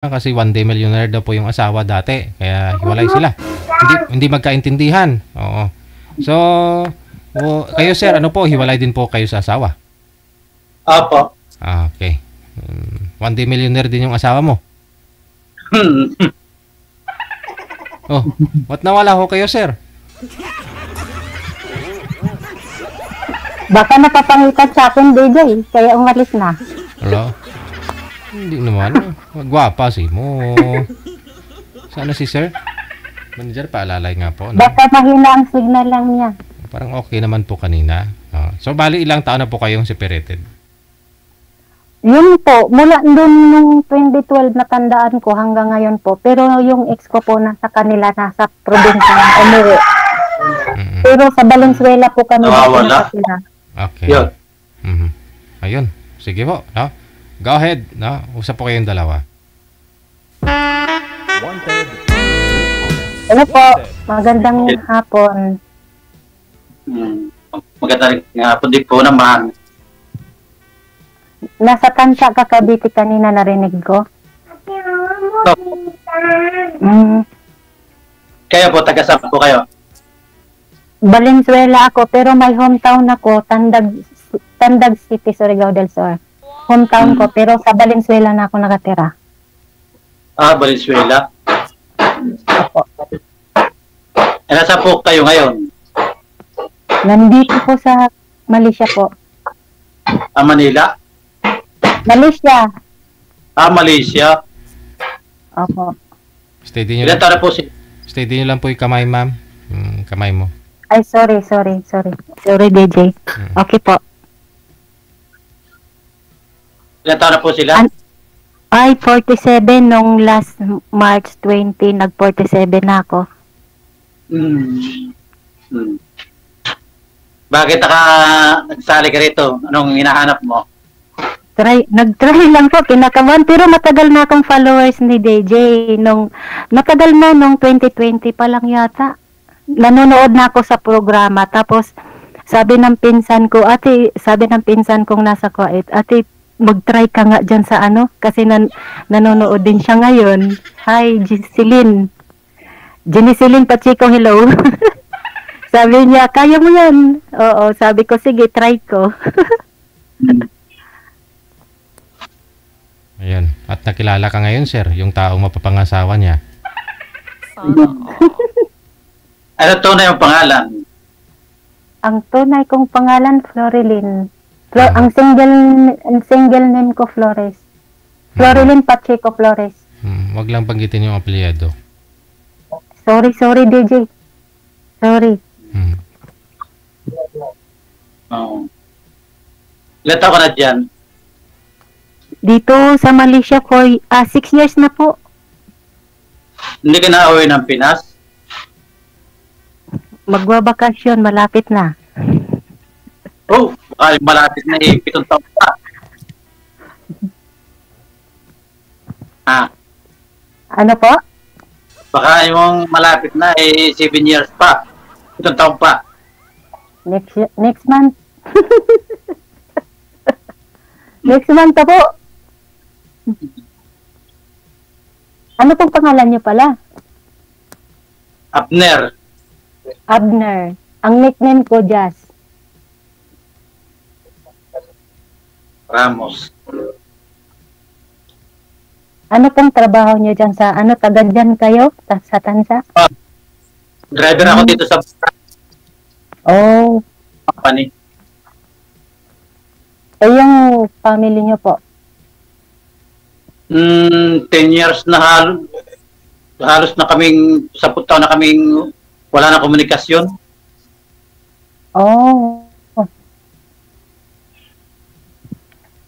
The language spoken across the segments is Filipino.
kasi one day millionaire daw po yung asawa dati. Kaya hiwalay sila. Hindi magkaintindihan. Oo. So, kayo sir, ano po, hiwalay din po kayo sa asawa? Opo. Okay. One day millionaire din yung asawa mo? Oh, ba't nawala ho kayo sir? Baka napapangitan sa akin, DJ, kaya umalis na. Hello? Hindi naman. Gwapa si mo. Sana si sir? Manager, paalalay nga po. No? Baka mahina ang signal lang niya. Parang okay naman po kanina. So, bali ilang taon na po kayong separated? Yun po, mula dun nung 2012 natandaan ko hanggang ngayon po. Pero yung ex ko po nasa kanila, nasa probinsya ng umuwi. Pero sa Valenzuela po kami nakatira. Okay. Yun. Ayun. Sige po. No? Go ahead. No? Usap po kayong dalawa. Ano po, magandang hapon. Magandang hapon din po naman. Nasa Tansa ka, Cavite kanina narinig ko. Kaya po, taga-saan po kayo? Valenzuela ako, pero may hometown ako, Tandag City, Surigao del Sur. Hometown ko, pero sa Valenzuela na ako nakatira. Valenzuela. Opo. Nasa po kayo ngayon? Nandito po sa Malaysia po. Manila? Malaysia. Malaysia. Opo. Steady nyo Ilan lang. taon na po si... Steady nyo lang po yung kamay, ma'am. Kamay mo. Ay, sorry, DJ. Okay po. Ilan taon na po sila? Ay, 47 nung last March 20, nag-47 na ako. Bakit nagsali ka rito? Anong hinahanap mo? Nag-try lang po, kinakabahan, pero matagal na akong followers ni DJ. Matagal na, nung 2020 pa lang yata. Nanonood na ako sa programa, tapos sabi ng pinsan kong nasa Kuwait, ate, mag-try ka nga dyan sa kasi nanonood din siya ngayon. Hi, Jeniceline Pacheco, hello. Sabi niya, kaya mo yan. Oo, sabi ko, sige, try ko. Ayan. At nakilala ka ngayon, sir, yung taong mapapangasawa niya. Ano tunay yung pangalan? Ang tunay kong pangalan, Florilyn. Ang single name ko, Flores. Florilyn Pacheco Flores. Wag lang banggitin yung apelyido. Sorry, DJ. Sorry. Ilan taon ka na dyan? Dito sa Malaysia ko, 6 years na po. Hindi ka na-uwi ng Pinas? Magwabakasyon, malapit na. Oh, malapit na 7 taon pa. Ano po? Baka yung malapit na 7 years pa. 7 taon pa. Next month. Next month po. Ano pong pangalan niyo pala? Abner. Ang nickname ko, Jazz. Ramos. Ano pong trabaho niyo dyan sa, taga dyan kayo? Sa Tansa? Driver ako dito sa Oh. company. Yung family niyo po? 10 years na halos na kaming, 10 taon na kaming wala na komunikasyon. Oh.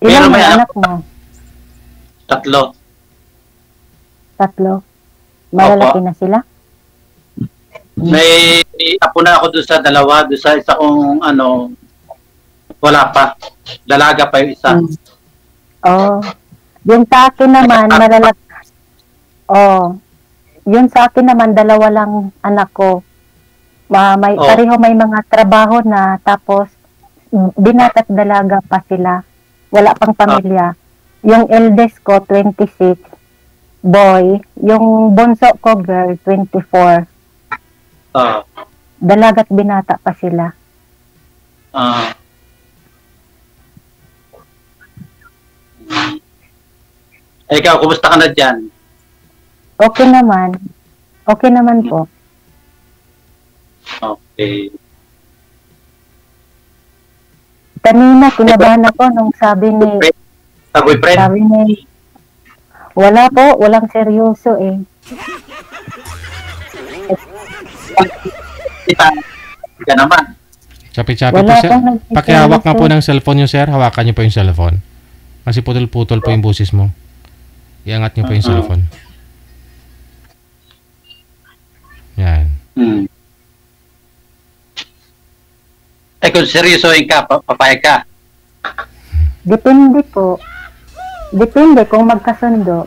Pero Ilang may anak mo? 3. 3. Malalaki na sila? May apo na ako doon sa 2, doon sa isa kong wala pa. Dalaga pa yung isa. Oh. Yung sa akin naman, yung sa akin naman, 2 lang anak ko. Pareho may mga trabaho na, tapos binata't dalaga pa sila. Wala pang pamilya. Yung eldest ko, 26. boy. Yung bunso ko, girl, 24. Ah, Dalagat binata pa sila. ah. Ikaw, kumusta ka na dyan? Okay naman. Okay naman po. Okay. Kanina, kinabahan ako nung sabi ni, Boyfriend? wala po, walang seryoso eh. Ka naman. Chapi-chapi po, Wala sir. pong nagsiseryoso. Pakihawak nga po ng cellphone nyo, sir. Hawakan nyo po yung cellphone. Kasi putol-putol po yung busis mo. Iangat nyo po yung cellphone. Yan. Hmm. Eh kung seryosoin ka, papayag ka. Depende po. Depende kung magkasundo.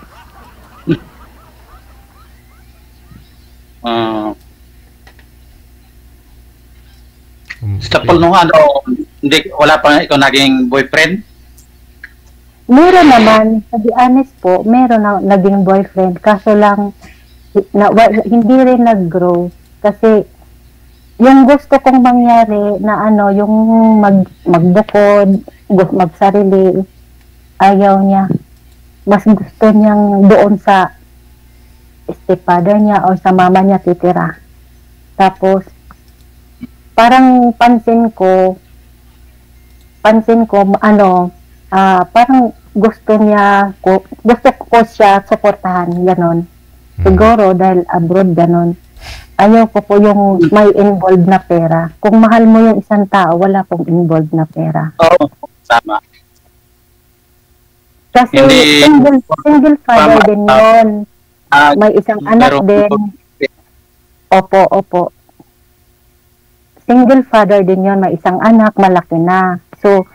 Sa Paul nung ano, hindi, wala pa ikaw naging boyfriend? Meron naman, to be honest po, meron na naging boyfriend. Kaso lang, hindi rin nag-grow. Kasi, yung gusto kong mangyari na ano, yung magbukod, magsarili, ayaw niya. Mas gusto niyang doon sa stepfather niya o sa mama niya titira. Tapos, parang pansin ko, ano, parang gusto ko siya suportahan, ganon. Siguro dahil abroad, ganon. Ayaw ko po yung may involved na pera. Kung mahal mo yung isang tao, wala pong involved na pera. Oo, tama. Kasi single father din yun. May isang anak din. Opo. Single father din yun. May isang anak, malaki na. So,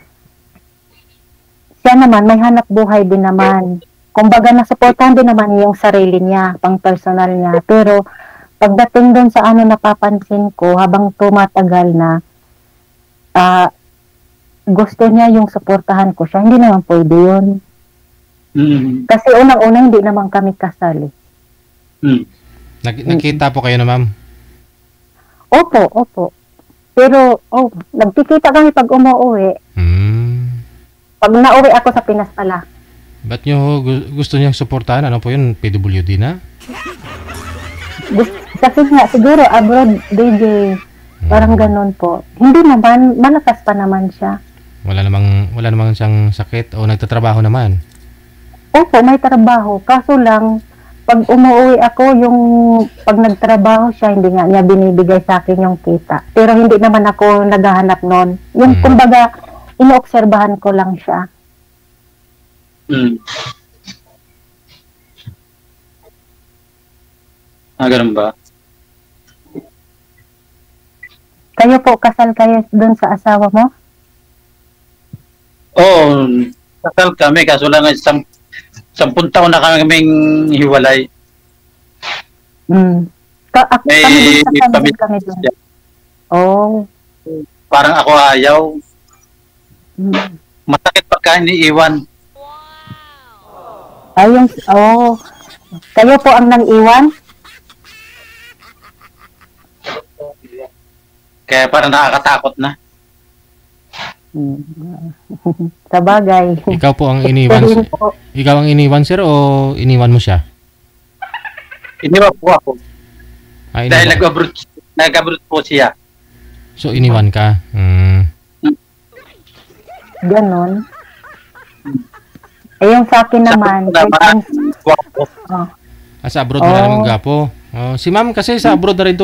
siya naman, may hanap buhay din naman. Kumbaga, nasuportahan din naman yung sarili niya, pang personal niya. Pero, pagdating doon sa ano napapansin ko, habang tumatagal na, gusto niya yung suportahan ko siya. Hindi naman pwede yun. Kasi unang-una, hindi naman kami kasali. Nakita po kayo na, ma'am? Opo. Pero, nagkikita kami pag umuwi. Pag nauwi ako sa Pinas pala. Ba't nyo gusto niyang suportahan? Ano po yun? PWD na? Kasi nga, siguro abroad, DJ, parang ganun po. Hindi naman, malakas pa naman siya. Wala namang siyang sakit o nagtatrabaho naman? Opo, may trabaho. Kaso lang, pag umuwi ako, pag nagtrabaho siya, hindi nga niya binibigay sa akin yung kita. Pero hindi naman ako naghahanap nun. Yung kumbaga, inoobserbahan ko lang siya. Ganun ba? Kayo po, kasal kayo dun sa asawa mo? Oo, kasal kami. Kaso lang, 10 taon na kaming hiwalay. Kami din kami dun. Oh. Parang ako ayaw. Masakit pagka iniiwan. Kayo po ang nang-iwan? Kaya parang nakakatakot na. Sa bagay. Ikaw po ang iniwan. Ikaw ang iniwan, sir, o iniwan mo siya? Iniwan po ako. Dahil Iniwan. nag-abroad po siya. So, iniwan ka? Ganon. Yung sa akin naman, Sa abroad wala namang gwapo. Si ma'am kasi sa abroad na rin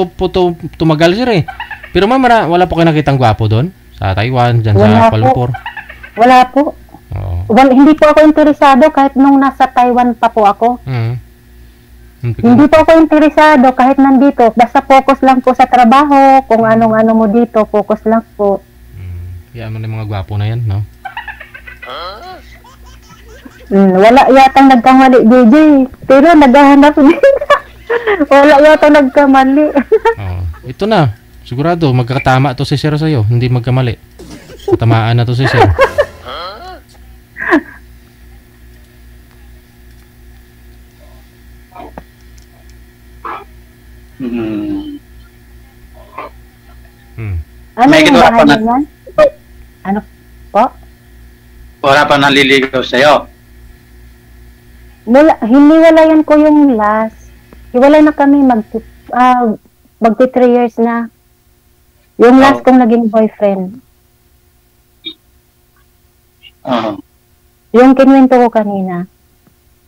tumagal sir eh. Pero ma'am, wala po kayo nakitang gwapo doon? Sa Taiwan, dyan sa Kuala Lumpur? Wala po. Hindi po ako interesado kahit nung nasa Taiwan pa po ako. Hindi po ako interesado kahit nandito. Basta focus lang po sa trabaho. Kung anong-ano mo dito, focus lang po. Kaya mo na yung mga gwapo na yan, no? Wala yatang nagkamali, DJ. Pero naghahanap din. Wala yatang nagkamali. Ito na. Sigurado, magkatama to si sir sa'yo. Hindi magkamali. Tamaan na to si sir. Hmm. Hmm. Ano May yung ginawa bahay pa niya na- yan? Ano po? Wala pa naliligaw sa'yo. Hiniwalayan ko yung last. Hiwalay na kami magti 3 years na. Yung last kong naging boyfriend. Oo. Yung kinwento ko kanina.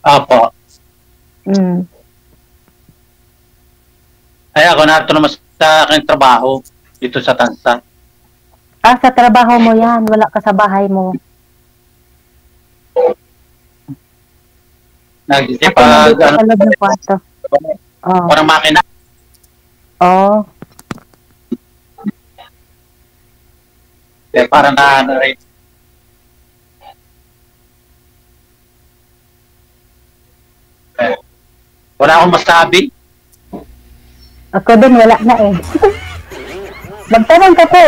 Opo. Mm. Ay, ako narito naman sa aking trabaho dito sa Tansa. Sa trabaho mo yan. Wala ka sa bahay mo. Ako nandito sa loob ng kwarto. Oh. Parang makina. Oh. Parang na rin. Wala akong masabi. Ako din, wala na eh. Magtanong ka po.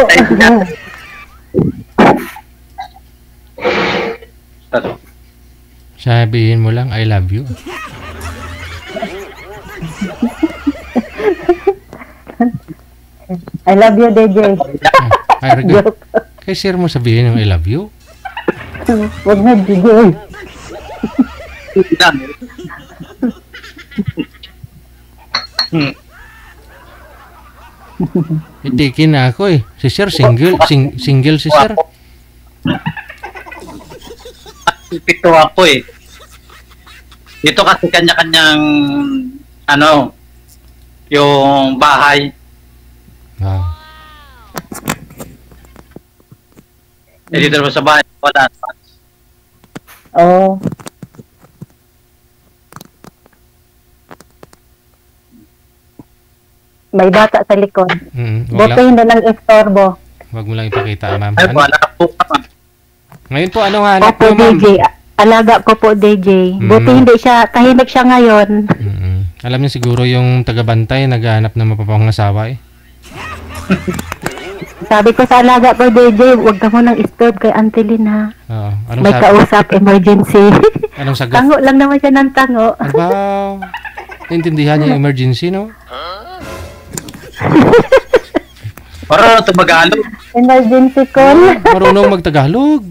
Sabihin mo lang, I love you. I love you, DJ. Ay, regard. Kay sir mo sabihin yung I love you. Huwag na, DJ. Itikin na ako eh. Si sir, single si sir. Pito ako eh. Dito kasi kanya-kanyang ano, yung bahay. Wow. Dito naman sa bahay, wala. Oh. May bata sa likod. Buti hindi lang istorbo. Wag mo lang ipakita, ma'am. Ay, wala po ka. Ngayon po, ano nga hanap Opo, po, ma'am? DJ. Alaga ko po, DJ. Buti hindi siya, tahimik siya ngayon. Alam niyo siguro yung taga-bantay, naghahanap ng mapapangasawa eh. Sabi ko sa alaga ko, DJ, huwag ka mo nang istorb kay Auntie Lynn, ha. Oo. Anong May kausap, emergency. Anong sagot? Tango lang naman siya ng tango. Wow. Naintindihan niya yung emergency, no? Para ito Tagalog. Emergency call. Marunong magtagalog.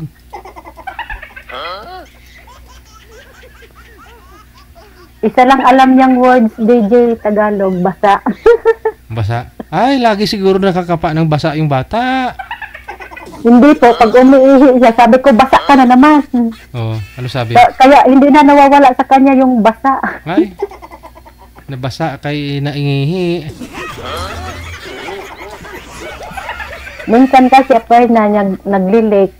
Isa lang alam niyang words, DJ, Tagalog, basa. Basa. Ay, lagi siguro nakakapa ng basa yung bata. Hindi po, pag umiihi siya, sabi ko, basa ka na naman. Oh, ano sabi? Kaya hindi na nawawala sa kanya yung basa. Ay, nabasa kay naingihi. Minsan kasi after na niya naglilik.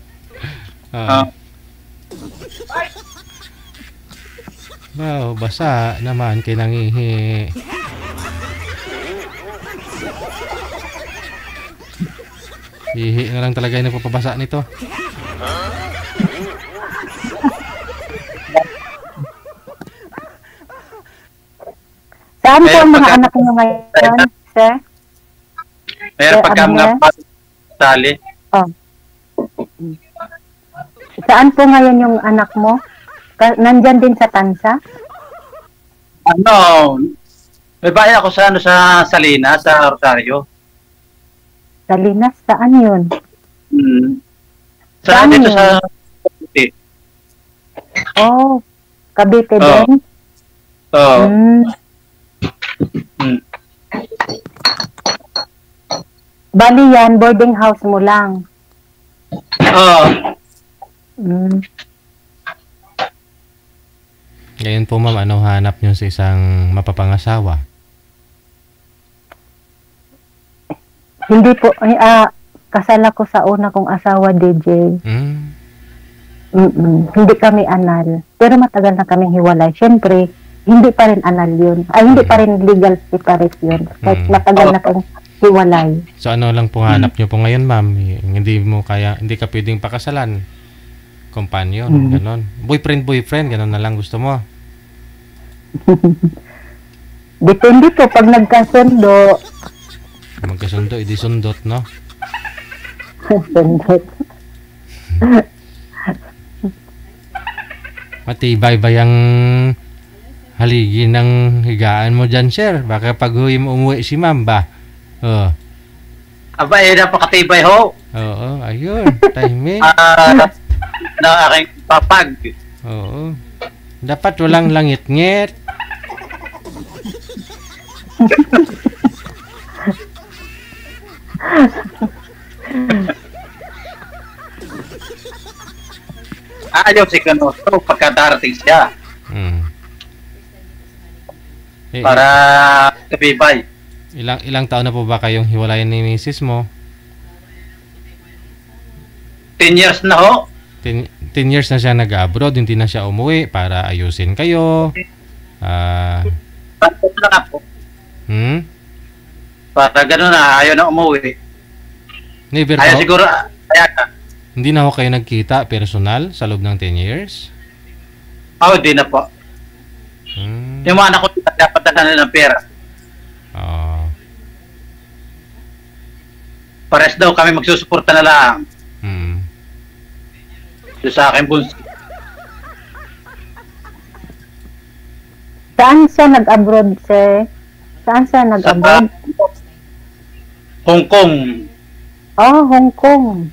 Wow, basa naman kay nangihi. Ihi na lang talaga yung nagpapabasa nito. Saan po ang mga anak niyo ngayon, sir? Pero pagka mga sali. Oh. Saan po ngayon yung anak mo? Nandyan din sa Tansa? Ano, may bahay ako sa, sa Salinas, sa Rosario. Salinas? Saan yun? Saan dito yun? sa... Oh, Cavite din? Oo. Bali yan, boarding house mo lang. Oo. Ngayon po ma'am, ano hanap nyo sa isang mapapangasawa? Hindi po, kasal ako sa una kong asawa, DJ. Hindi kami anal. Pero matagal na kaming hiwalay. Siyempre, hindi pa rin anal yun. Ay, hindi pa rin legal separate yun. Kahit matagal na kang hiwalay. So ano lang po hanap nyo po ngayon ma'am? Hindi ka pwedeng pakasalan. Companion, ganon. Boyfriend, ganon na lang gusto mo. Depende po pag nagkasundo. Magkasundo, edi sundot, no? Sundot. Matibay ba yung haligi ng higaan mo dyan, sir. Baka pag umuwi si ma'am ba? Oh. Aba, napakatibay ho. Oo, ayun. Timing. Na aking papag. Oo. Dapat walang langit-ngit. Ayaw si Kanoso pagka darating siya Hmm. para kabibay. Ilang taon na po ba kayong hiwalayan ni misis mo? 10 years na ho. 10 years na siya nag-abroad, hindi na siya umuwi para ayusin kayo. Bakit na nga po? Para gano'n na, ayaw na umuwi. Never Ayaw po? siguro, kaya ka. Hindi na ho kayo nagkita personal sa loob ng 10 years? Di na po. Hmm. Yung mga anak ko, dapat na nila ng pera. Oo. Pares daw kami magsusuporta na lang. Hmm. Doon sa akin bunso. Saan siya nag-abroad, sir? Saan siya nag-abroad? Hong Kong. Oh, Hong Kong.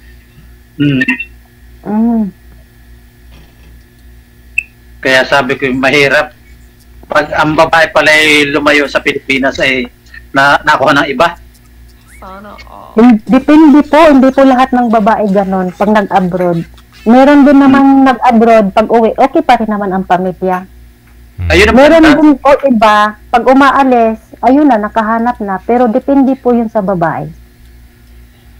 Kaya sabi ko, mahirap. Pag ang babae pala ay lumayo sa Pilipinas ay nakuha ng iba. Depende po, hindi po lahat ng babae ganon pag nag-abroad. Meron din namang nag-abroad pag uwi, okay pa rin naman ang pamilya. Ayun ang Meron maganda. din po iba, pag umaalis, ayun na, nakahanap na. Pero depende po yun sa babae.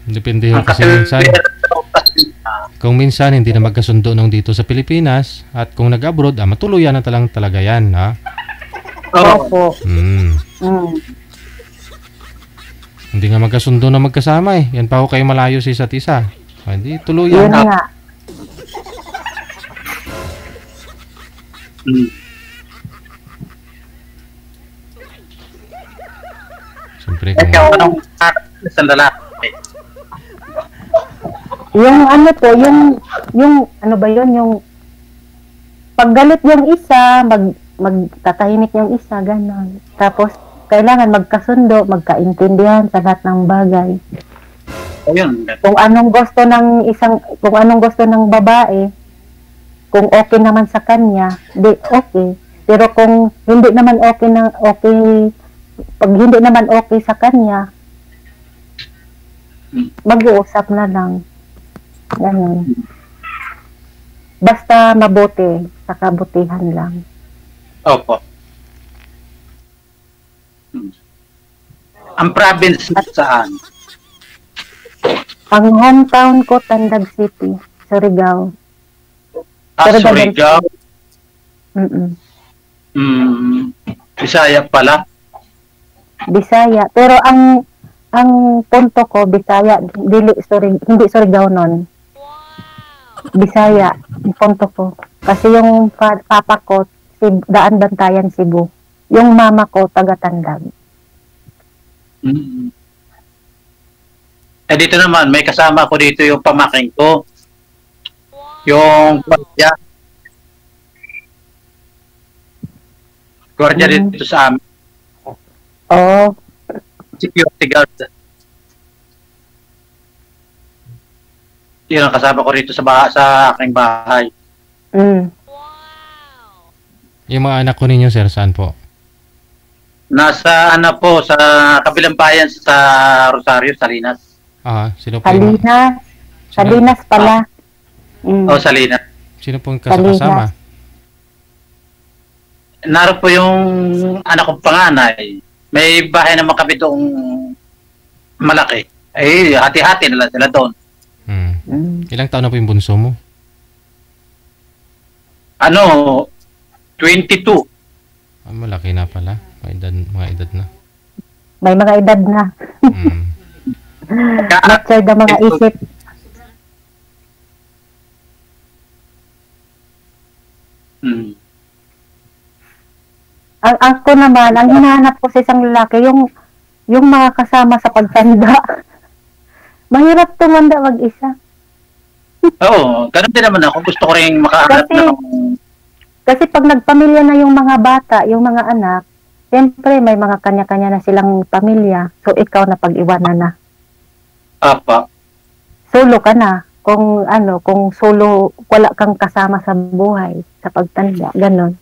Depende ho Ang kasi minsan. kasi Kung minsan hindi na magkasundo nung dito sa Pilipinas at kung nag-abroad, matuluyan na talaga yan, ha? Opo. Hmm. Hindi nga magkasundo na magkasama eh. Yan pa ho kayo malayo sa isa't isa. Hindi, tuluyan. Yun nga. Siyempre kung... Ikaw, anong isang lalaki? Yung ano po, yung ano ba yun, yung paggalit yung isa, magtatahimik yung isa, gano'n. Tapos, kailangan magkasundo, magkaintindihan sa lahat ng bagay. Ayun. Kung anong gusto ng babae, kung okay naman sa kanya, di okay. Pero kung hindi naman pag hindi naman okay sa kanya, mag-uusap na lang. Ganun. Basta mabuti, sa kabutihan lang. Opo. Ang province saan? Ang hometown ko, Tandag City, Surigao. Surigao. Mm-mm. Bisaya pala. Bisaya. Pero ang punto ko, Bisaya, hindi Surigao nun. Bisaya, ang punto ko. Kasi yung papa ko, Daan Bantayan, Cebu. Yung mama ko, taga Tandag. Dito naman, may kasama ko dito yung pamaking ko. Yung gwardiya. Gwardiya dito sa amin. Oh, Security guard. Yun ang kasama ko rito sa aking bahay. Yung mga anak ko ninyo, sir, saan po? Nasa sa kabilang bayan sa Rosario, Salinas. Sino po yung... Salinas pala. Salinas. Sino po yung kasama? Naroon po yung anak kong panganay. May bahay naman kami doong malaki. Hati-hati na lang sila doon. Ilang taon na po yung bunso mo? 22. Malaki na pala. Mga edad na. May mga edad na. Matured ang mga isip. Ang ako naman, ang hinahanap ko sa isang lalaki, yung mga kasama sa pagtanda. Mahirap tumanda mag-isa. Oo, ganun din naman ako. Gusto ko rin makahanap Kasi, ng Kasi pag nagpamilya na yung mga bata, yung mga anak, siyempre may mga kanya-kanya na silang pamilya. So ikaw na pag-iwanan na. Apa. Solo ka na. Kung solo, wala kang kasama sa buhay, sa pagtanda, ganon.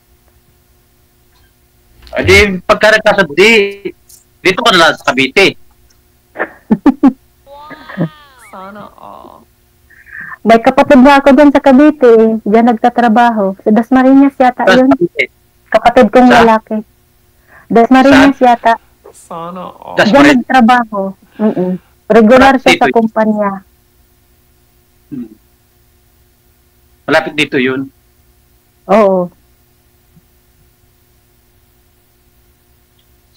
Di, pagkarekasad, dito ka na lang sa Cavite. Sana all. May kapatid na ako dyan sa Cavite, diyan nagtatrabaho. Sa Dasmariñas yata yun. Kapatid kong Sa? lalaki. Dasmariñas yata. Sana all. Diyan nagtrabaho. Regular siya sa Dito. kumpanya. Malapit dito yun. Oo.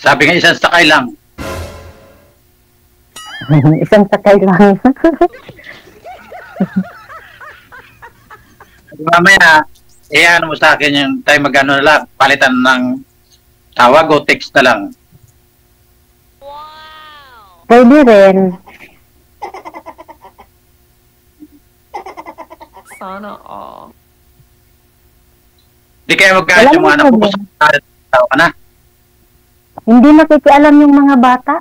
Sabi nga isang sakay lang. Isang sakay lang. Mamaya, ano mo sa akin yung tayo magano na lang, palitan ng tawag o text na lang. Pwede rin. Sana all. Di kaya magkahit Wala yung mga anak namang ko sa tao ka na. Hindi nakikialam yung mga bata.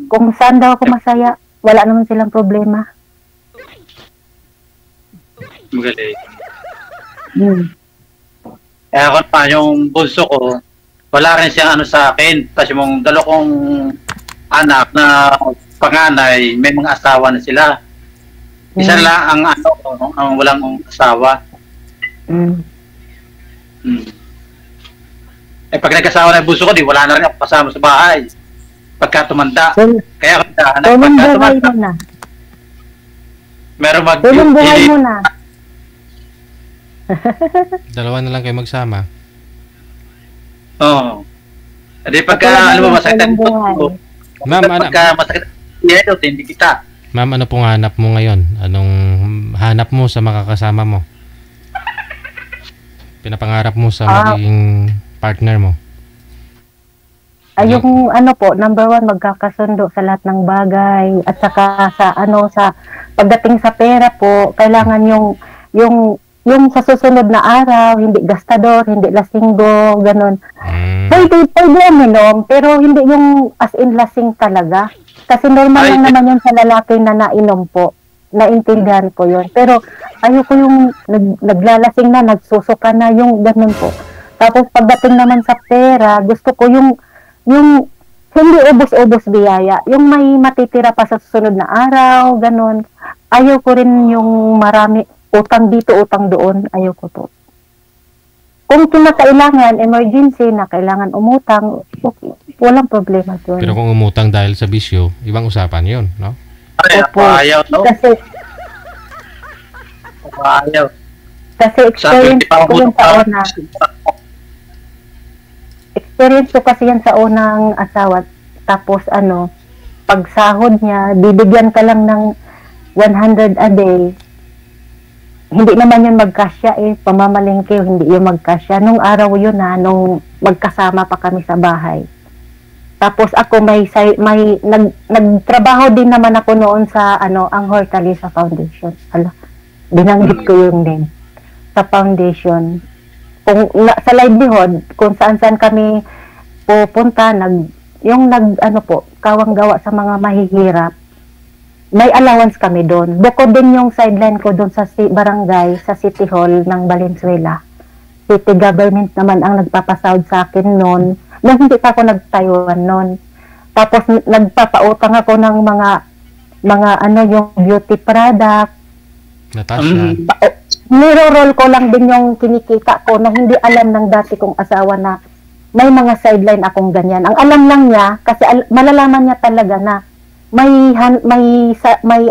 Kung saan daw ako masaya, wala naman silang problema. Magaling. Hmm. Kaya ako pa, yung bunso ko, wala rin siyang ano sa akin. Tapos yung dalawa kong anak na panganay, may mga asawa na sila. Isa lang ang walang asawa. Mm. Eh pag nagkasawa na yung bunso ko, di wala na rin ako kasama sa bahay. Pagka tumanda. Tul- Kaya ako anak, Tulong pagka buhay tumanda, mo na. meron Tulong buhay mo na. Dalawa na lang kayo magsama. Oo. Hindi pagka, Tulong alam mo, masakit ang buhay. ito. Ma'am, Pagka masakit ang hindi kita. Ma'am, ano pong hanap mo ngayon? Anong hanap mo sa makakasama mo? Pinapangarap mo sa magiging partner mo? Ay, yung number 1, magkakasundo sa lahat ng bagay. At saka sa pagdating sa pera po, kailangan yung sa susunod na araw, hindi gastador, hindi lasinggo, ganun. Pwede uminom, pero hindi yung as in lasing talaga. Kasi normal lang naman yun sa lalaki na nainom po. Naintindihan ko yun. Pero ayoko yung naglalasing na, nagsusuka na, yung ganun po. Tapos pagdating naman sa pera, gusto ko yung hindi ubos-ubos biyaya. Yung may matitira pa sa susunod na araw, ganun. Ayoko rin yung marami, utang dito, utang doon. Ayoko po. Kung kinakailangan, emergency na kailangan umutang, okay, walang problema doon. Pero kung umutang dahil sa bisyo, ibang usapan yun, no? Ay, Opo. ayaw, no? Kasi Ayaw. experience ko yun sa una. Experience ko kasi yan sa unang asawa. Tapos pag sahod niya, bibigyan ka lang ng 100 a day. Hindi naman yun magkasya pamamalingke, hindi yun magkasya. Nung araw yun nung magkasama pa kami sa bahay. Tapos ako nagtrabaho din naman ako noon sa ang Hortalisa Foundation. Binanggit ko yung name. Sa foundation. Sa livelihood, kung saan-saan kami pupunta, kawang gawa sa mga mahihirap. May allowance kami doon. Bukod din yung sideline ko doon sa barangay, sa City Hall ng Valenzuela. City government naman ang nagpapasahod sa akin noon. Nung hindi pa ako nagtayuan noon. Tapos nagpapautang ako ng mga yung beauty product. Natasha. Niro-roll ko lang din yung kinikita ko na hindi alam ng dati kong asawa na may mga sideline akong ganyan. Ang alam lang niya, kasi malalaman niya talaga na may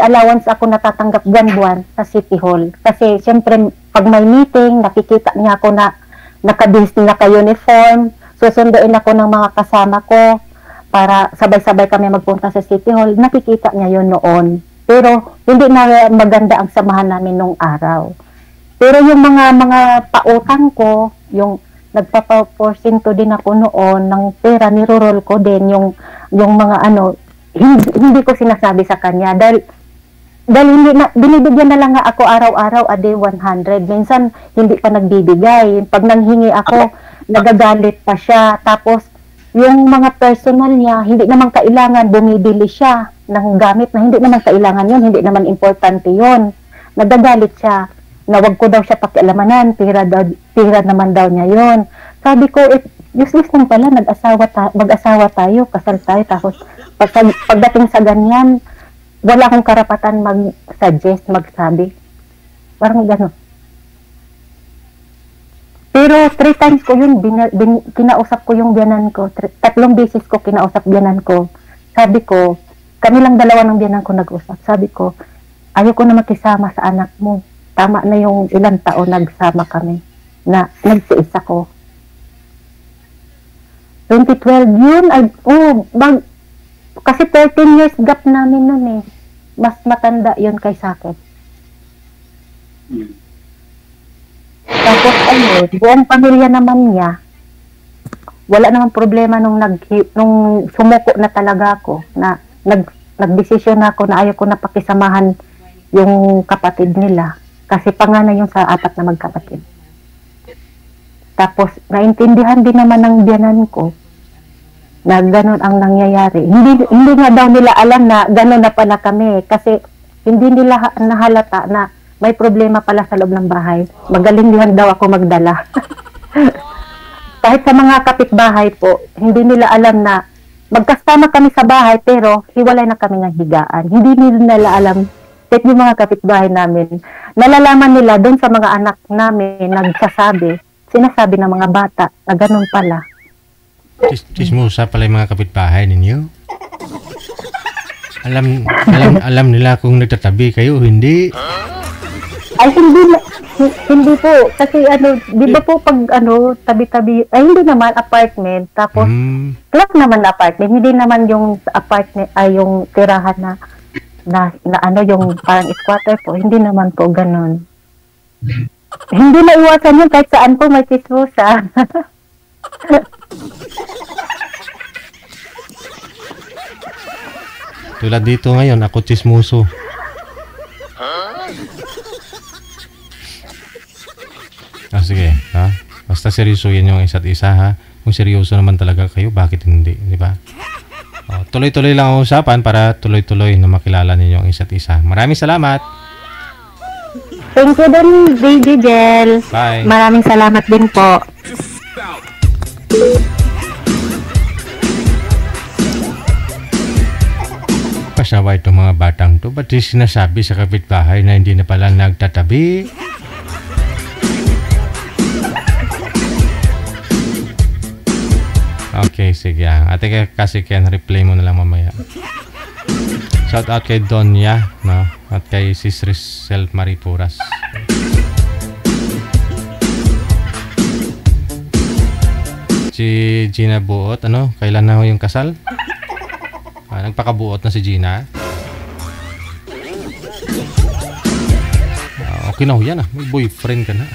allowance ako natatanggap buwan-buwan sa City Hall. Kasi siyempre, pag may meeting, nakikita niya ako na naka-uniform, susunduin ako ng mga kasama ko para sabay-sabay kami magpunta sa City Hall. Nakikita niya yon noon. Pero hindi na maganda ang samahan namin nung araw. Pero yung mga pautang ko, yung nagpapaporsinto din ako noon ng pera, nirorol ko din yung mga hindi ko sinasabi sa kanya dahil dahil hindi na, binibigyan na lang nga ako araw-araw, a day 100. Minsan, hindi pa nagbibigay. Pag nanghingi ako, nagagalit pa siya. Tapos, yung mga personal niya, hindi naman kailangan, bumibili siya ng gamit na hindi naman kailangan yun, hindi naman importante yun. Nagagalit siya, na wag ko daw siya pakialamanan, pira naman daw niya yun. Sabi ko, useless lang pala, mag-asawa tayo, kasal tayo, tapos pagdating sa ganyan, wala akong karapatan mag-suggest, magsabi. Parang gano'n. Pero 3 times ko yun, kinausap ko yung biyanan ko. 3 beses ko kinausap biyanan ko. Sabi ko, kami lang dalawa ng biyanan ko nag-usap. Sabi ko, ayaw ko na makisama sa anak mo. Tama na yung ilang taon nagsama kami. Na nagtiis ako. 2012 yun, kasi 13 years gap namin nun eh. Mas matanda yun kay Sakit. Tapos buong pamilya naman niya, wala namang problema nung sumuko na talaga ako, na nagdesisyon ako na ayaw ko na pakisamahan yung kapatid nila. Kasi panganay yung sa 4 na magkapatid. Tapos, naintindihan din naman ng biyanan ko na gano'n ang nangyayari. Hindi nga daw nila alam na gano'n na pala kami kasi hindi nila nahalata na may problema pala sa loob ng bahay. Magaling din daw ako magdala. Kahit sa mga kapitbahay po, hindi nila alam na magkasama kami sa bahay pero hiwalay na kami ng higaan. Hindi nila alam, kahit yung mga kapitbahay namin, nalalaman nila doon sa mga anak namin sinasabi ng mga bata na gano'n pala. Chismosa pala yung mga kapitbahay ninyo. Alam nila kung nagtatabi kayo, hindi. Ay, hindi po. Kasi di ba po pag tabi-tabi, ay hindi naman apartment, tapos flat naman na apartment, hindi naman yung apartment, ay yung tirahan na yung parang squatter po, hindi naman po ganon. Hindi na iwasan yun kahit saan po may chismosa. Tulad dito ngayon, ako chismoso. Sige, ha? Basta seryosohin yung isa't isa, ha? Kung seryoso naman talaga kayo, bakit hindi, di ba? Tuloy-tuloy lang ang usapan para tuloy-tuloy na makilala ninyo ang isa't isa. Maraming salamat. Thank you din, Baby Jel. Bye. Maraming salamat din po. Pasawa itong mga batang to. Ba't sinasabi sa kapitbahay na hindi na pala nagtatabi? Okay, sige. Ate kasi Ken, replay mo na lang mamaya. Shout out kay Donya, no? At kay Sis Rizal Maripuras. Si Gina Buot, kailan na ho yung kasal? Nagpakabuot na si Gina. Okay na ho yan, may boyfriend ka na.